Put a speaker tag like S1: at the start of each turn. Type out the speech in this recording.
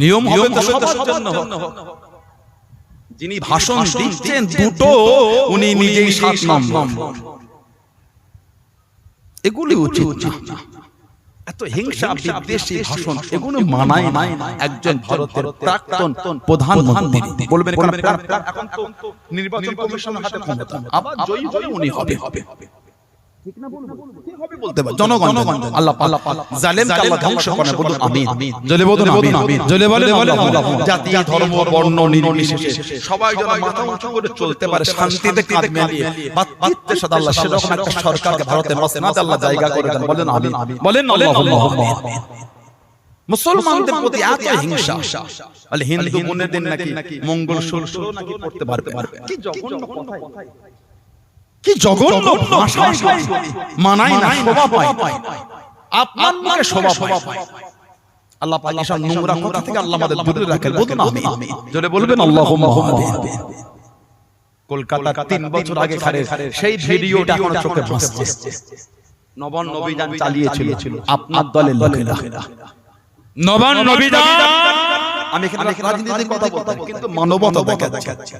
S1: নিয়ম হবে তো সবার জন্য। যিনি ভাষণ দিচ্ছেন দুটো, উনি নিজেই 7 নম্বর। এগুলি উচিত না। এত হিংসা বিদ্বেষী ভাষণ এগুলো মানায় না একজন ভারতের প্রাক্তন প্রধানমন্ত্রী। বলবেন এখন তো নির্বাচন কমিশনের হাতে ক্ষমতা, আবার জয়ী হলে উনি হবে। ঠিক না বলবো? কি হবে বলতে পারে জনগণ। আল্লাহ পাক জালেমকে আল্লাহ ধ্বংস করেন। বলুন আমিন। জলে বলুন আমিন। জলে বলেন আল্লাহ। জাতি ধর্ম বর্ণ নির্বিশেষে সবাই যেন মাথা উঁচু করে চলতে পারে, শান্তিতে কাঁধ মিলিয়ে ভাতৃত্বের সাথে। আল্লাহ সেরকম একটা সরকারকে ভারতের মসনদে আল্লাহ জায়গা করে দেন। বলেন আমিন। বলেন আল্লাহুম্মা। মুসলমানদের প্রতি এত হিংসা, আল হিন্দু বোনেদের নাকি মঙ্গল সূত্র নাকি পড়তে পারবে। কি জঘন্য কথা, কি জঘন্য ভাষা, মানাই না, শোভা পায়, আপনার মুখে শোভা পায়। আল্লাহ পাক এসব নোংরা কথা থেকে আল্লাহ আমাদের দূরে রাখেন। বলুন আমিন। জোরে বলবেন আল্লাহুম্মা আমিন। কলকাতা 3 বছর আগে সেই ভিডিওটা এখনো চোখে ভাসছে। নবান্ন অভিযান চালিয়েছিল আপনার দলের লোকেরা। নবান্ন অভিযান, আমি এখানে রাজনীতির কথা বলতে, কিন্তু মানবতা দেখা যাচ্ছে।